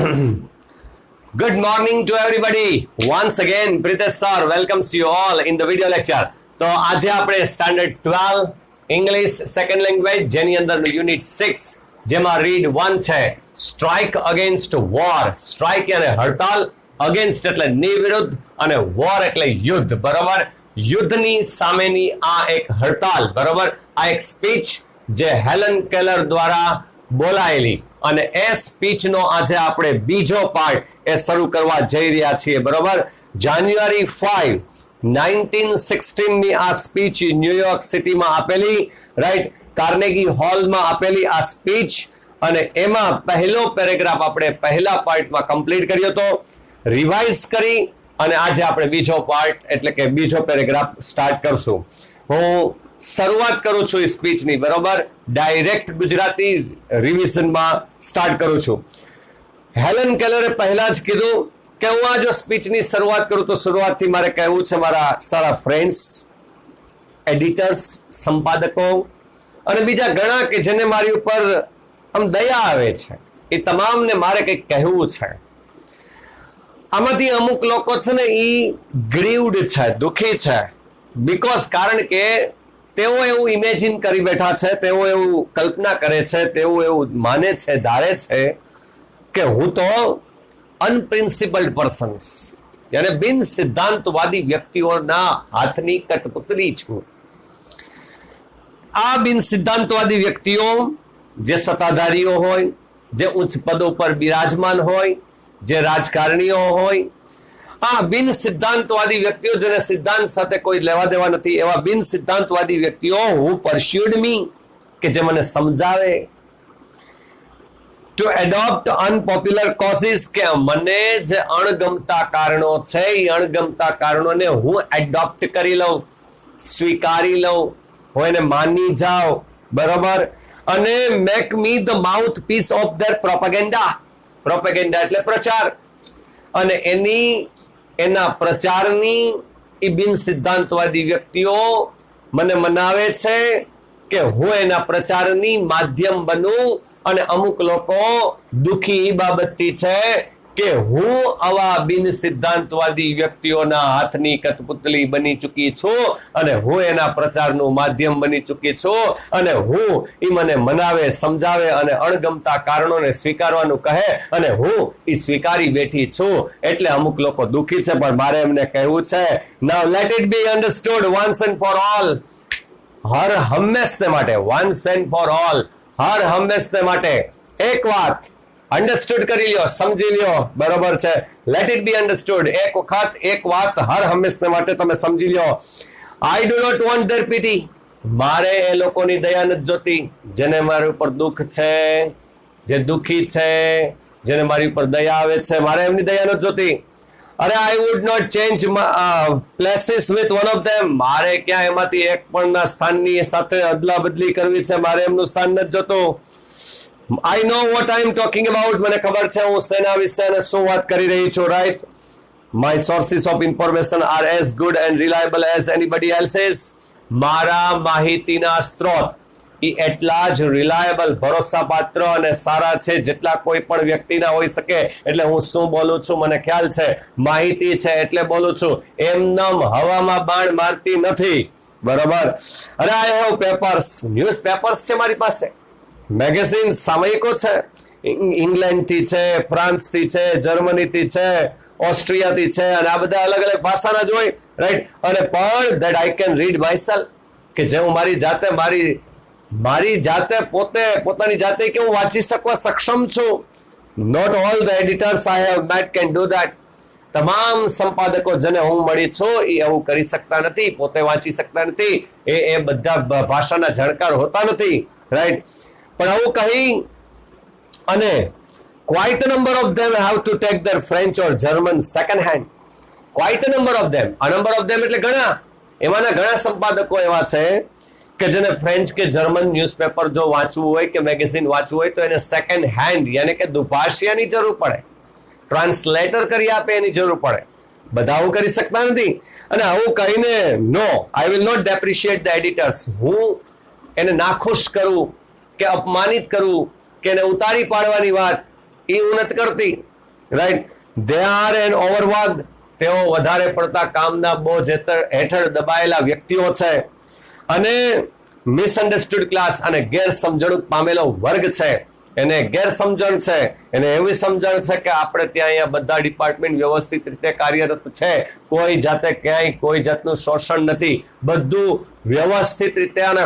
Good morning to everybody. Once again, Pritesh sir welcomes you all in the video lecture. તો આજે આપણે standard 12 English second language જેની અંદરનું unit 6 જેમાં read 1 છે સ્ટ્રાઇક અગેન્સ્ટ વોર. સ્ટ્રાઇક એટલે હડતાલ, અગેન્સ્ટ એટલે ની વિરુદ્ધ અને વોર એટલે યુદ્ધ. બરાબર, યુદ્ધની સામેની આ એક હડતાલ. બરાબર, આ એક સ્પીચ જે હેલન કેલર દ્વારા બોલાયેલી અને એ સ્પીચનો આજે આપણે બીજો પાર્ટ એ શરૂ કરવા જઈ રહ્યા છીએ. બરોબર, જાન્યુઆરી 5 1916 ની આ સ્પીચ ન્યુયોર્ક સિટીમાં આપેલી, રાઈટ, કાર્નેગી હોલમાં આપેલી આ સ્પીચ. અને એમાં પહેલો પેરેગ્રાફ આપણે પહેલા પાર્ટમાં કમ્પ્લીટ કર્યો હતો, રિવાઇઝ કરી અને આજે આપણે બીજો પાર્ટ એટલે કે બીજો પેરેગ્રાફ સ્ટાર્ટ કરશું. હું શરૂઆત કરું છું સ્પીચની. બરોબર, ડાયરેક્ટ ગુજરાતી રિવિઝનમાં સ્ટાર્ટ કરું છું. હેલન કેલરે પહેલા જ કીધું કે હું આ જો સ્પીચની શરૂઆત કરું તો શરૂઆતથી મારે કહેવું છે મારા સારા ફ્રેન્ડ્સ, એડિટર્સ, સંપાદકો અને બીજા ઘણા કે જેને મારી ઉપર આમ દયા આવે છે, એ તમામને મારે કંઈક કહેવું છે. આમાંથી અમુક લોકો છે ને એ ગ્રીવડ છે, દુઃખી છે, બીકોઝ કારણ કે તેઓ એવું ઇમેજિન કરી બેઠા છે, તેઓ એવું કલ્પના કરે છે, તેઓ એવું માને છે, ધારે છે કે હું તો અનપ્રિન્સિપલ્ડ પર્સન્સ yani બિન સિદ્ધાંતવાદી વ્યક્તિઓના હાથની કઠપુતળી છું. આ બિન સિદ્ધાંતવાદી વ્યક્તિઓ જે સત્તાધારીઓ હોય, જે ઉચ્ચ પદો પર બિરાજમાન હોય, જે રાજકારણીઓ હોય, આ બિન સિદ્ધાંતવાદી વ્યક્તિઓ જેને સિદ્ધાંત સાથે કોઈ લેવા દેવા નથી, એવા બિન સિદ્ધાંતવાદી વ્યક્તિઓ હું પરસ્યુડ મી કે જે મને સમજાવે ટુ એડોપ્ટ અનપોપ્યુલર કોઝિસ કે મને જે અણગમતા કારણો છે એ અણગમતા કારણોને હું એડોપ્ટ કરી લઉં, સ્વીકારી લઉં, હું એને માની જાઉં. બરોબર, અને make me the mouth piece of their propaganda. Propaganda એટલે પ્રચાર, અને એના પ્રચારની એ બિન સિદ્ધાંતવાદી વ્યક્તિઓ મને મનાવે છે કે હું એના પ્રચારની માધ્યમ બનું. અને અમુક લોકો દુઃખી એ બાબતથી છે કે હું આવા બિન સિદ્ધાંતવાદી વ્યક્તિઓના હાથની કઠપુતળી બની ચૂકી છું અને હું એના પ્રચારનું માધ્યમ બની ચૂકી છું, અને હું એ મને મનાવે, સમજાવે અને અણગમતા કારણોને સ્વીકારવાનું કહે અને હું એ સ્વીકારી બેઠી છું. એટલે અમુક લોકો દુઃખી છે, પણ મારે એમને કહેવું છે, now let it be understood once and for all, હર હંમેશને માટે, વન્સ એન્ડ ફોર ઓલ, હર હંમેશને માટે એક વાત અન્ડરસ્ટુડ કરી લ્યો, સમજી લ્યો. બરોબર છે, લેટ ઇટ બી અન્ડરસ્ટુડ, એક વખત એક વાત હર હંમેશને માટે તમે સમજી લ્યો. I do not want their pity, મારે એ લોકોની દયા નથી જોતી જેને મારી ઉપર દુઃખ છે, જે દુઃખી છે, જેને મારી ઉપર દયા આવે છે, મારે એમની દયા નથી જોતી. અરે I would not change places with one of them, મારે ક્યાં એમાંથી એક પણ ના સ્થાનની સાથે અદલા બદલી કરવી છે, મારે એમનું સ્થાન નથી જોતું. I know what I am talking about, મને ખબર છે હું સેના વિશે અને શું વાત કરી રહી છું. Right, my sources of information are as good and reliable as anybody else's. મારા માહિતીના સ્ત્રોત એ એટલા જ રિલાયબલ, ભરોસાપાત્ર અને સારા છે જેટલા કોઈ પણ વ્યક્તિના હોઈ શકે. એટલે હું શું બોલું છું મને ખ્યાલ છે, માહિતી છે એટલે બોલું છું, એમનેમ હવામાં બાણ મારતી નથી. બરોબર, અરે I have papers, news papers છે મારી પાસે, મેગેઝિન, સામયિકો છે, ઇંગ્લેન્ડથી છે, ફ્રાન્સથી છે, જર્મનીથી છે, ઓસ્ટ્રિયાથી છે, અને આ બધા અલગ અલગ ભાષાના જ હોય. રાઈટ, અને પણ that I can read myself, કે જે હું મારી જાતે પોતાની જાતે કે હું વાંચી શકવા સક્ષમ છું. Not all the editors I have met can do that. તમામ સંપાદકો જેને હું મળી છું એ એવું કરી શકતા નથી, પોતે વાંચી શકતા નથી, એ બધા ભાષાના જાણકાર હોતા નથી. રાઈટ, પણ આવું કહી અને quite a number of them have to take their French or German second hand. quite a number of them, a number of them એટલે ઘણા, એમાંના ઘણા સંપાદકો એવા છે કે જેને ફ્રેન્ચ કે જર્મન ન્યૂઝપેપર જો વાંચવું હોય કે મેગેઝિન વાંચવું હોય તો એને સેકન્ડ હેન્ડ યાની કે દુભાષિયાની જરૂર પડે, ટ્રાન્સલેટર કરી આપે એની જરૂર પડે. બધા આવું કરી શકતા નથી. અને આવું કહીને no, I will not depreciate the editors, હું એને નાખુશ કરું કે અપમાનિત કરું કે એને ઉતારી પાડવાની વાત એ હું નથી કરતી. રાઈટ. દે આર એન ઓવરવર્કડ, તેઓ વધારે પડતા કામના બોજ હેઠળ દબાયેલા વ્યક્તિઓ છે. અને મિસઅન્ડરસ્ટુડ ક્લાસ, અને ગેરસમજણ પામેલો વર્ગ છે. એને ગેરસમજણ છે, એને એવી સમજણ છે કે આપણે ત્યાં અહીંયા બધા ડિપાર્ટમેન્ટ વ્યવસ્થિત રીતે કાર્યરત છે, કોઈ જાતે ક્યાંય કોઈ જાતનું શોષણ નથી, બધું વ્યવસ્થિત રીતે અને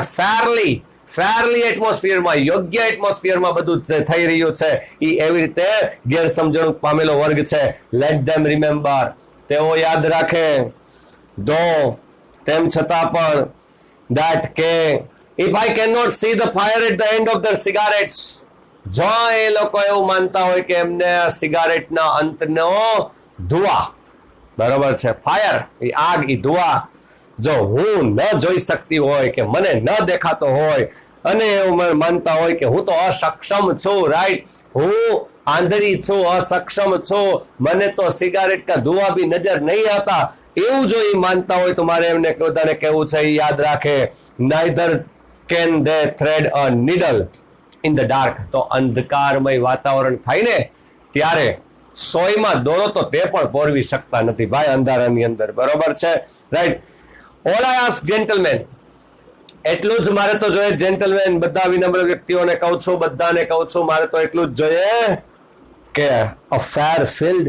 ફેરલી એટમોસ્ફિયરમાં, યોગ્ય એટમોસ્ફિયરમાં બધું થઈ રહ્યું છે. એ એવી રીતે ગેરસમજણ પામેલો વર્ગ છે. લેટ ધેમ રિમેમ્બર, તેઓ યાદ રાખે, દો તેમ છતાં પણ, that કે if I cannot see the fire at the end of their cigarettes, જો એ લોકો એવું માનતા હોય કે એમને સિગારેટના અંતનો ધુઆ, બરોબર છે, ફાયર, એ આગ, એ ધુઆ જો હું ન જોઈ શકતી હોય, કે મને ન દેખાતો હોય, અને એવું માનતા હોય કે હું તો અસક્ષમ છું, રાઈટ, હું આંધળી છું, અસક્ષમ છું, મને તો સિગારેટ કા ધુઆ ભી નજર નહીં આતા, એવું જો એ માનતા હોય તો મારે એમને બધાને કહેવું છે, યાદ રાખે, neither can they thread a needle in the dark. તો અંધકારમય વાતાવરણ થાય ને ત્યારે સોયમાં દોરો તો તે પણ પોરવી શકતા નથી ભાઈ અંધારાની અંદર, બરોબર છે, રાઈટ. ઓલ આઈ આસ્ક જેન્ટલમેન, એટલું જ મારે તો જોઈએ જેન્ટલમેન, બધા વિનમ્ર વ્યક્તિઓને કહું છું, બધાને કહું છું, મારે તો એટલું જ જોઈએ કે અ ફેર ફિલ્ડ,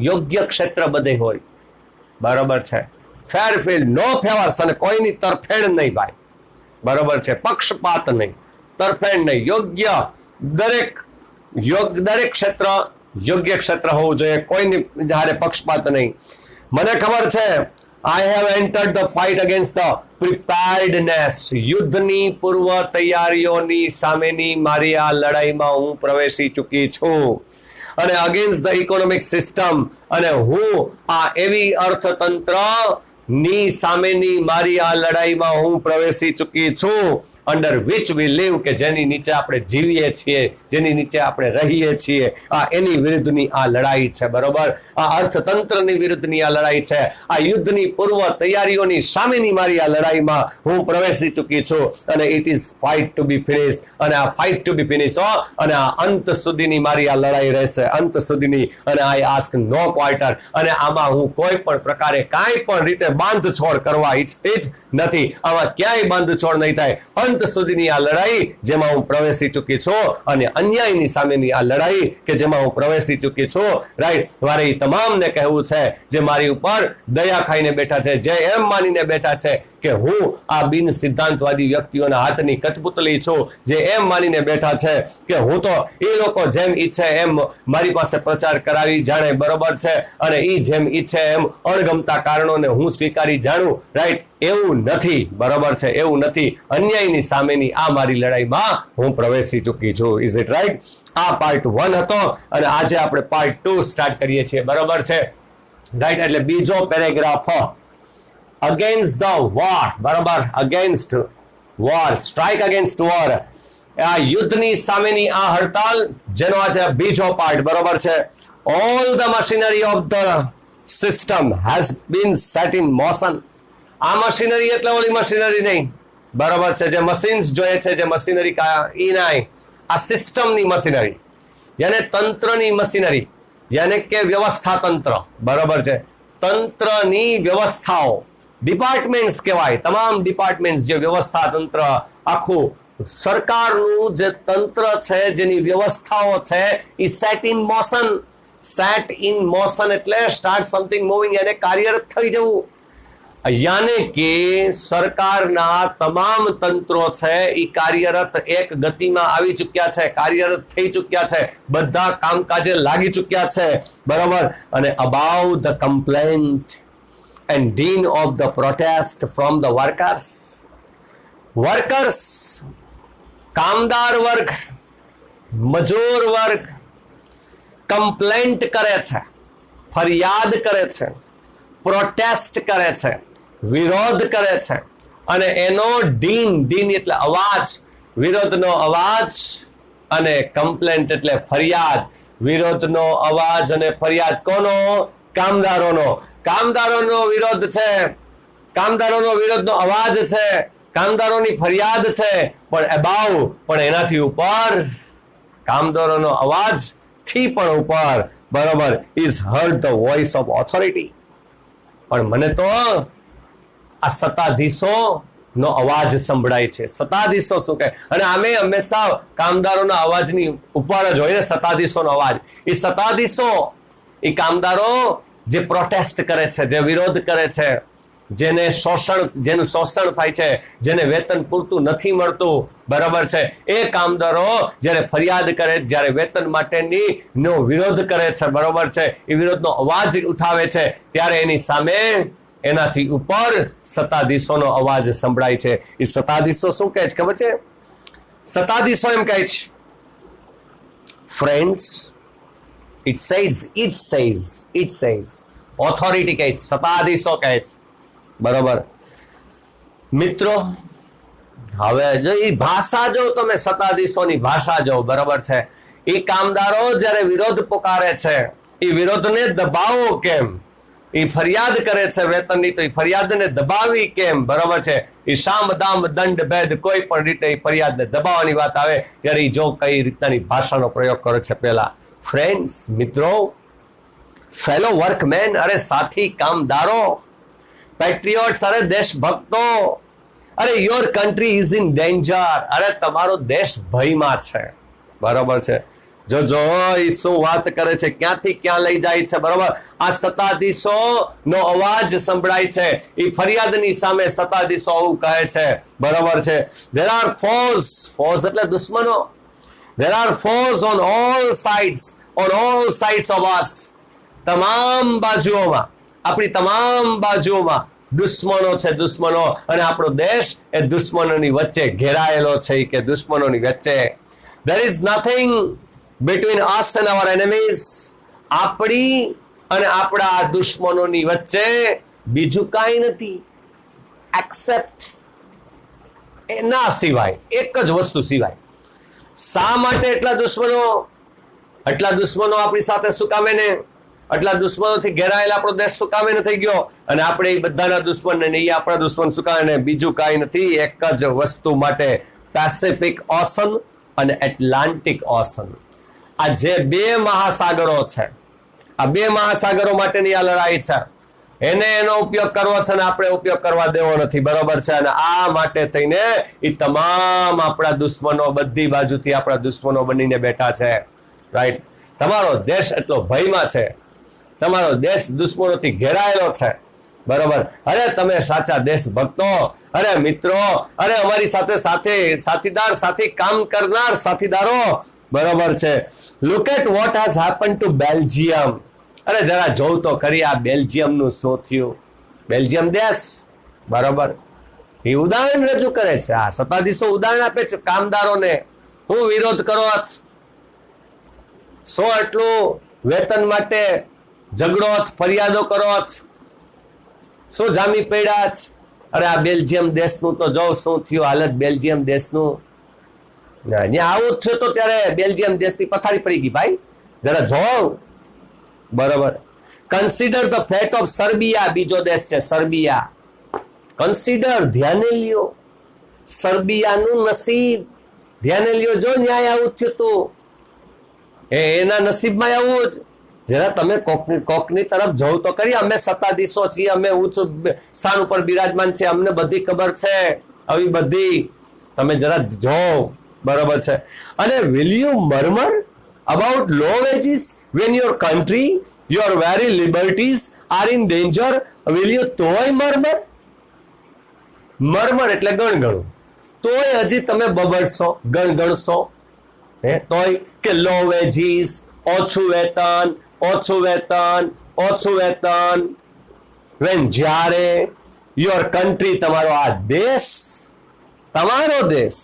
યોગ્ય ક્ષેત્ર બધે હોય, બરોબર છે, ફેર ફિલ્ડ, નો ફેવર્સ, અને કોઈની તરફેણ નહીં ભાઈ, બરોબર છે, પક્ષપાત નહીં, તરફેણ નહીં, યોગ્ય દરેક ક્ષેત્ર યોગ્ય ક્ષેત્ર હોવું જોઈએ, કોઈની જારે પક્ષપાત નહીં. મને ખબર છે, I have entered the fight against the preparedness, યુદ્ધની પૂર્વ તૈયારીઓની સામેની મારી આ લડાઈમાં હું પ્રવેશી ચૂકી છું, અને અગેન્સ્ટ ધ ઇકોનોમિક સિસ્ટમ, અને હું આ એવી અર્થતંત્ર ની સામેની મારી આ લડાઈમાં હું પ્રવેશી ચૂકી છું, અંડર વિચ વી લીવ, કે જેની નીચે આપણે જીવીએ છીએ, જેની નીચે આપણે રહીએ છીએ, આ એની વિરુદ્ધની આ લડાઈ છે, બરોબર, આ અર્થતંત્રની વિરુદ્ધની આ લડાઈ છે, આ યુદ્ધની પૂર્વ તૈયારીઓની સામેની મારી આ લડાઈમાં હું પ્રવેશી ચૂકી છું, અને it is fight to be finish, અને આ ફાઇટ ટુ બી ફિનિશ, અને આ અંત સુધીની મારી આ લડાઈ રહેશે, અંત સુધીની, અને આઈ આસ્ક નો ક્વાર્ટર, અને આમાં હું કોઈ પણ પ્રકારે કાંઈ પણ રીતે બાંધછોડ કરવા ઈચ્છતી જ નથી, આમાં ક્યાંય બાંધછોડ નહીં થાય, અંત સુધીની આ લડાઈ જેમાં હું પ્રવેશી ચૂકી છું, અને અન્યાયની સામેની આ લડાઈ કે જેમાં હું પ્રવેશી ચૂકી છું, રાઈટ. મારે તમામને કહેવું છે જે મારી ઉપર દયા ખાઈને બેઠા છે, જે એમ માનીને બેઠા છે કે હું આ બિન સિદ્ધાંતવાદી વ્યક્તિઓના હાથની કઠપુતળી છું, જે એમ માનીને બેઠા છે કે હું તો એ લોકો જેમ ઈચ્છે એમ મારી પાસે પ્રચાર કરાવી જાણે, બરોબર છે, અને એ જેમ ઈચ્છે એમ અણગમતા કારણોને હું સ્વીકારી જાણું, રાઈટ, એવું નથી, બરોબર છે, એવું નથી. અન્યાયની સામેની આ મારી લડાઈમાં હું પ્રવેશી ચૂકી છું. Is it right? આ પાર્ટ 1 હતો, અને આજે આપણે પાર્ટ 2 સ્ટાર્ટ કરીએ છીએ, બરોબર છે, રાઈટ. એટલે બીજો પેરેગ્રાફ, અગેન્સ્ટ ધ વોર, બરોબર, against war, strike against war, આ યુદ્ધની સામેની આ હડતાલ, જેનો આજે બીજો પાર્ટ, બરોબર છે. All the machinery of the system has been set in motion. આ મશીનરી એટલે ઓલી મશીનરી નહીં, બરોબર છે, જે મશીન્સ જોઈએ છે, જે મશીનરી ઈ નહીં, આ સિસ્ટમની મશીનરી, યાને તંત્રની મશીનરી, યાને કે વ્યવસ્થા તંત્ર, બરોબર છે, તંત્રની વ્યવસ્થાઓ, ડિપાર્ટમેન્ટ્સ કહેવાય, તમામ ડિપાર્ટમેન્ટ્સ, જે વ્યવસ્થા તંત્ર, આખું સરકારનું જે તંત્ર છે, જેની વ્યવસ્થાઓ છે, એ set in motion. Set in motion એટલે સ્ટાર્ટ સમથિંગ મૂવિંગ, એને કાર્યરત થઈ જવું, યાને કે સરકારના તમામ તંત્રો છે એ કાર્યરત એક ગતિમાં આવી ચૂક્યા છે, કાર્યરત થઈ ચૂક્યા છે, બધા કામકાજે લાગી ચૂક્યા છે, બરાબર. અને about the complaint and din of the protest from the workers, કામદાર વર્ગ, મજૂર વર્ગ કમ્પ્લેન્ટ કરે છે, ફરિયાદ કરે છે, પ્રોટેસ્ટ કરે છે, વિરોધ કરે છે, અને એનો ડીન એટલે અવાજ, વિરોધનો અવાજ, અને કમ્પ્લેન્ટ એટલે ફરિયાદ. વિરોધનો અવાજ અને ફરિયાદ કોનો? કામદારોનો. કામદારોનો વિરોધ છે, કામદારોનો વિરોધનો અવાજ છે, કામદારોની ફરિયાદ છે, પણ એબાઉ, પણ એનાથી ઉપર કામદારોનો અવાજ, થી પણ ઉપર, બરોબર, is hard the voice of authority. પણ મને તો આ સત્તાધીશો નો અવાજ સંભળાય છે. સત્તાધીશો શું કહે? અને આમે હંમેશા કામદારોના અવાજની ઉપર જ હોય ને સત્તાધીશોનો અવાજ. એ સત્તાધીશો, એ કામદારો જે પ્રોટેસ્ટ કરે છે, જે વિરોધ કરે છે, જેનું શોષણ થાય છે, જેને વેતન પૂરતું નથી મળતું, બરાબર છે, એ કામદારો જ્યારે ફરિયાદ કરે, જ્યારે વેતન માટેની નો વિરોધ કરે છે, બરાબર છે, એ વિરોધનો અવાજ ઉઠાવે છે, ત્યારે એની સામે એનાથી ઉપર સત્તાધીશોનો અવાજ સંભળાય છે. એ સત્તાધીશો શું કહે છે ખબર છે? સત્તાધીશો એમ કહે છે, ફ્રેન્ડ્સ, ઇટ સેઝ ઓથોરિટી કહે છે, સત્તાધીશો કહે છે, બરોબર. મિત્રો, હવે જો એ ભાષા જો તમે સત્તાધીશોની ભાષા જો, બરોબર છે, એ કામદારો જ્યારે વિરોધ પુકારે છે, એ વિરોધને દબાવો કેમ? એ ફરિયાદ કરે છે વેતનની, તો એ ફરિયાદને દબાવી કેમ? બરોબર છે. એ સામ દામ દંડ ભેદ કોઈ પણ રીતે એ ફરિયાદને દબાવવાની વાત આવે ત્યારે એ જો કઈ રીતનાની ભાષાનો પ્રયોગ કરે છે. પહેલા ફ્રેન્ડ્સ, મિત્રો, ફેલો વર્કમેન, અરે સાથી કામદારો, પેટ્રિયોટ્સ, અરે દેશભક્તો, અરે your country is in danger, અરે તમારો દેશ ભયમાં છે, બરોબર છે. જો એ શું વાત કરે છે, ક્યાંથી ક્યાં લઈ જાય છે, બરોબર. આ સત્તાધીશો નો અવાજ સંભળાય છે. એ ફરિયાદની સામે સત્તાધીશો આવું કહે છે, બરોબર છે. there are foes એટલે દુશ્મનો. there are foes on all sides of us. તમામ બાજુઓમાં, આપણી તમામ બાજુઓમાં દુશ્મનો છે, દુશ્મનો. અને આપણો દેશ એ દુશ્મનોની વચ્ચે ઘેરાયેલો છે, કે દુશ્મનોની વચ્ચે. there is nothing between us and our enemies. આપણી અને આપણા દુશ્મનોની વચ્ચે બીજું કાંઈ નથી, એક્સેપ્ટ એના સિવાય, એક જ વસ્તુ સિવાય. શા માટે એટલા દુશ્મનો આપણી સાથે સુકામે ને? આટલા દુશ્મનોથી ઘેરાયેલા આપણો દેશ સુકામે ન થઈ ગયો? અને આપણે એ બધાના દુશ્મન ને એ આપણા દુશ્મન સુકામે ને? બીજું કાંઈ નથી, એક જ વસ્તુ માટે, પેસિફિક ઓશન અને એટલાન્ટિક ઓશન. આ જે બે મહાસાગરો છે, આ બે મહાસાગરો માટેની આ લડાઈ છે. એને એનો ઉપયોગ કરવો છે અને આપણે ઉપયોગ કરવા દેવો નથી, બરોબર છે. અને આ માટે થઈને એ તમામ આપણા દુશ્મનો બધી બાજુથી આપણા દુશ્મનો બનીને બેઠા છે, રાઈટ. તમારો દેશ એટલો ભયમાં છે, તમારો દેશ દુશ્મનોથી ઘેરાયેલો છે, બરોબર. અરે તમે સાચા દેશભક્તો, અરે મિત્રો, અરે અમારી સાથે સાથી કામ કરનાર સાથીદારો, બરોબર છે. Look at what has happen to Belgium. અરે જરા જોઉં તો ખરી આ બેલ્જિયમનું શું થયું. બેલ્જિયમ દેશ, બરોબર, એ ઉદાહરણ રજૂ કરે છે. આ સત્તાધીશો ઉદાહરણ આપે છે કામદારોને. હું વિરોધ કરો જ, શું આટલું વેતન માટે ઝઘડો જ, ફરિયાદો કરો જ, શું જામી પડ્યા જ? અરે આ બેલ્જિયમ દેશનું તો જો શું થયું હાલત બેલ્જિયમ દેશનું. આવું જ થયું તો ત્યારે બેલ્જિયમ દેશની પથારી પડી ગઈ ભાઈ, જરા જોવ, બરોબર. Consider the fat of Serbia, બીજો દેશ છે સર્બિયા. કન્સિડર, ધ્યાને લ્યો સર્બિયાનું નસીબ, ધ્યાને લ્યો. જો ન્યાય આવું થયું તું, એના નસીબમાં આવું જ. જરા તમે કોકની તરફ જોવ તો કરી. અમે સત્તાધીશો છીએ, અમે ઉચ્ચ સ્થાન ઉપર બિરાજમાન છે, અમને બધી ખબર છે, આવી બધી. તમે જરા જોવ, બરોબર છે. અને will you murmur about low wages when your country, your very liberties are in danger? Will you તોય મર્મર એટલે ગણગણું, તોય હજી તમે બબડશો, ગણગણશો, તોય કે લો વેજીસ, ઓછું વેતન, when જ્યારે યોર કન્ટ્રી, તમારો આ દેશ, તમારો દેશ,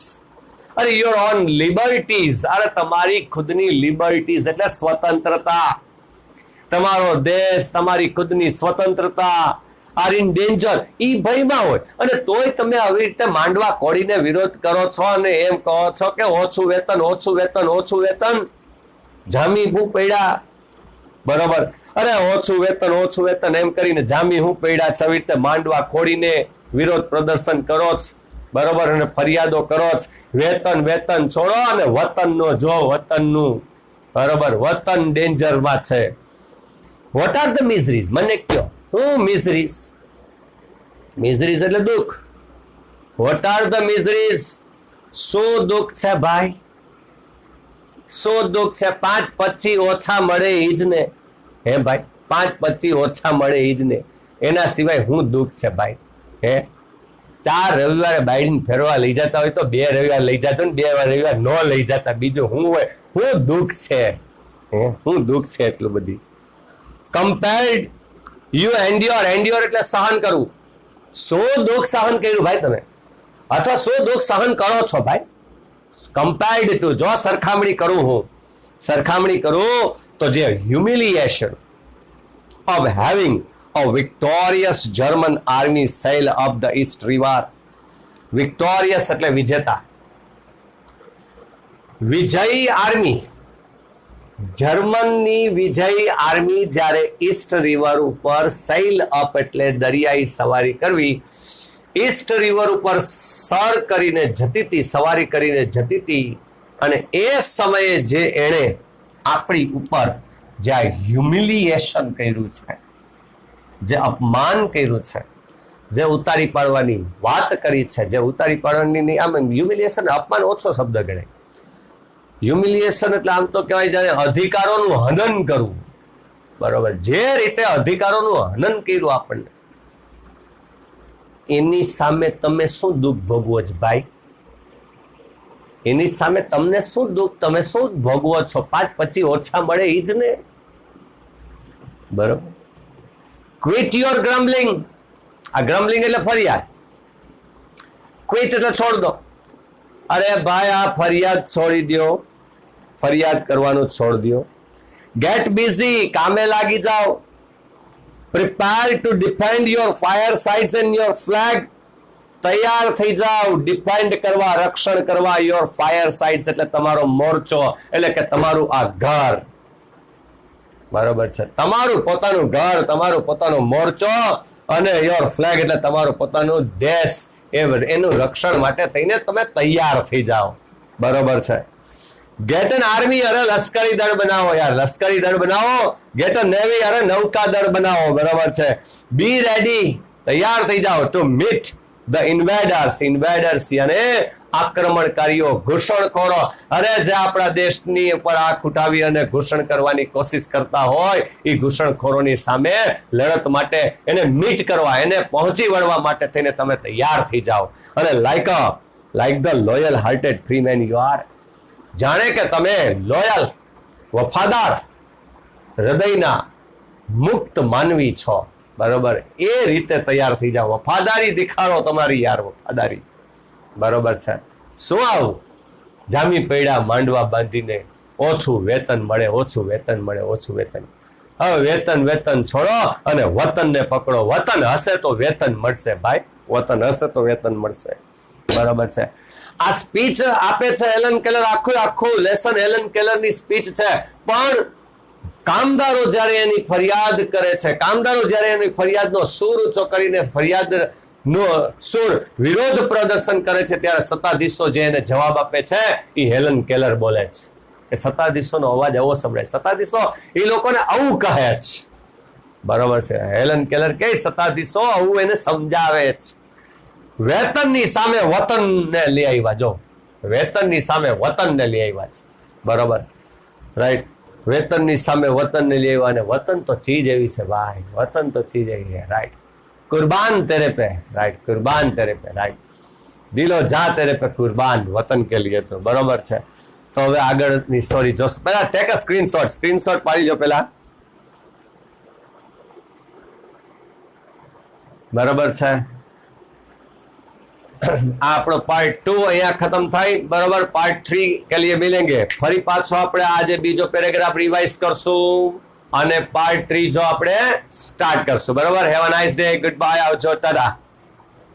અરે યોર ઓન લિબર્ટીઝ, અરે તમારી ખુદની લિબર્ટીઝ એટલે સ્વતંત્રતા, તમારો દેશ, તમારી ખુદની સ્વતંત્રતા આર ઇન ડેન્જર, ઈ ભયમાં હોય. અને તોય તમે આવી રીતે માંડવા કોડીને વિરોધ કરો છો અને એમ કહો છો કે ઓછું વેતન, જામી હું પડ્યા, બરોબર. અરે ઓછું વેતન એમ કરીને જામી હું પડ્યા છે. આવી રીતે માંડવા ખોડીને વિરોધ પ્રદર્શન કરો છો, બરોબર, અને ફરિયાદો કરો છો. વેતન છોડો અને વતનનો જો, વતનનું બરોબર, વતન ડેન્જરમાં છે. What are the મિઝરીઝ? મને કયો હું મિઝરીઝ? મિઝરીઝ એટલે દુઃખ. What are the મિઝરીઝ? શું દુઃખ છે ભાઈ? શું દુઃખ છે? 5-25 ઓછા મળે એ જ ને. હે ભાઈ, 5-25 ઓછા મળે એ જ ને. એના સિવાય હું દુઃખ છે ભાઈ? હે, 4 રવિવારે બાયડીને ફેરવા લઈ જતા હોય તો 2 રવિવાર લઈ જતો ને 2 રવિવાર ન લઈ જતા, બીજું હું હોય? હું દુઃખ છે? હે, હું દુઃખ છે એટલું બધી? Compared you એન્ડ્યોર. એન્ડ્યોર એટલે સહન કરવું. શું દુઃખ સહન કર્યું ભાઈ તમે? અથવા શું દુઃખ સહન કરો છો ભાઈ? કમ્પેર્ડ ટુ, જો સરખામણી કરું હું, સરખામણી કરું તો જે હ્યુમિલિએશન of having a victorious German army sail up the East River. Victorious એટલે વિજેતા. વિજયી આર્મી, જર્મનની વિજયી આર્મી જ્યારે ઈસ્ટ રિવર ઉપર સેલ અપ એટલે દરિયાઈ સવારી કરવી, ઈસ્ટ રિવર ઉપર સર કરીને જતી હતી, સવારી કરીને જતી હતી, અને એ સમયે જે એણે આપણી ઉપર જે હ્યુમિલિએશન કર્યું છે, જે અપમાન કર્યું છે, જે ઉતારી પાડવાની વાત કરી છે, જે ઉતારી પાડવાની, આમ હ્યુમિલિએશન અપમાન ઓછો શબ્દ ગણાય. હ્યુમિલિએશન એટલે આમ તો કહેવાય જ્યારે અધિકારોનું હનન કરવું. બરોબર, જે રીતે અધિકારોનું હનન કર્યું આપણને, એની સામે તમે શું દુઃખ ભોગવો છો ભાઈ? એની સામે તમને શું દુઃખ, તમે શું ભોગવો છો? 5-25 ઓછા મળે એ જ ને. બરોબર, ક્વિટ યોર ગ્રમ્બલિંગ. આ ગ્રમ્બલિંગ એટલે ફરિયાદ. ક્વિટ એટલે છોડ દો. અરે ભાઈ, આ ફરિયાદ છોડી દો, ફરિયાદ કરવાનું છોડ દો. ગેટ બિઝી, કામે લાગી જાઓ. Prepare to defend your fire sites and your flag. તૈયાર થઈ જાઓ ડિફેન્ડ કરવા, રક્ષણ કરવા. યોર ફાયર સાઇટ્સ એટલે તમારો મોરચો, એટલે કે તમારું આ ઘર. બરોબર છે, તમારું પોતાનું ઘર, તમારું પોતાનું મોરચો, અને યોર ફ્લેગ એટલે તમારું પોતાનું દેશ. એનું રક્ષણ માટે થઈને તમે તૈયાર થઈ જાઓ. બરોબર છે. ગેટ એન આર્મી, અરે લશ્કરી દળ બનાવો યાર, લશ્કરી દળ બનાવો. ગેટ અ નેવી, અરે નૌકા દળ બનાવો. બરોબર છે. બી રેડી, તૈયાર થઈ જાઓ ટુ મીટ ધ ઇન્વેડર્સ. ઇન્વેડર્સ અને આક્રમણકારીઓ, ઘૂસણખોરો. અરે જે આપણા દેશની ઉપર આંખ ઉઠાવી અને ઘૂસણ કરવાની કોશિશ કરતા હોય, એ ઘૂસણખોરોની સામે લડત માટે, એને મીટ કરવા, એને પહોંચી વળવા માટે થઈને તમે તૈયાર થઈ જાઓ. અને like the loyal hearted free men you are. જાણે કે તમે લોયલ, વફાદાર હૃદયના મુક્ત માનવી છો. બરોબર, એ રીતે તૈયાર થઈ જાઓ. વફાદારી દેખાડો તમારી યાર, વફાદારી. બરોબર છે. શું આવું જામી પૈડા માંડવા બાંધીને, ઓછું વેતન મળે, ઓછું વેતન મળે, ઓછું વેતન. હવે વેતન છોડો અને વતનને પકડો. વતન હશે તો વેતન મળશે ભાઈ, વતન હશે તો વેતન મળશે. બરોબર છે. આ સ્પીચ આપે છે હેલન કેલર, આખું લેસન હેલન કેલરની સ્પીચ છે. પણ કામદારો જ્યારે એની ફરિયાદ કરે છે, કામદારો જ્યારે એની ફરિયાદનો સૂર ઊંચો કરીને ફરિયાદ નો સુર વિરોધ પ્રદર્શન કરે છે, ત્યારે સત્તાધીશો જે એને જવાબ આપે છે, એ હેલન કેલર બોલે છે. એ સત્તાધીશોનો અવાજ આવો સંભળાય. સત્તાધીશો એ લોકોને આવું કહે છે. બરોબર છે. હેલન કેલર કે સત્તાધીશો આવું એને સમજાવે છે. વેતનની સામે વતનને લઈ આવ્યા. જો વેતનની સામે વતનને લઈ આવ્યા છે. બરોબર, રાઈટ. વેતનની સામે વતનને લઈ આવ્યા. અને વતન તો ચીજ એવી છે ભાઈ, વતન તો ચીજ એવી છે. રાઈટ. कुर्बान तेरे पे, राइट, कुर्बान तेरे पे, राइट. दिलो जा तेरे पे कुर्बान वतन के लिए. तो बरोबर છે. તો હવે આગળની સ્ટોરી જોશ. પહેલા ટેક અ સ્ક્રીનશોટ પાડી લો પહેલા. બરોબર છે. આ આપણો પાર્ટ 2 અહીંયા ખતમ થાય. બરોબર, પાર્ટ 3 કે લીએ મિલેંગે. ફરી પાછો આપણે આજે બીજો પેરેગ્રાફ રિવાઇઝ કરશું અને પાર્ટ 3 જો આપણે સ્ટાર્ટ કરશું. બરોબર. Have a nice day. Good bye. આવજો. ટાટા.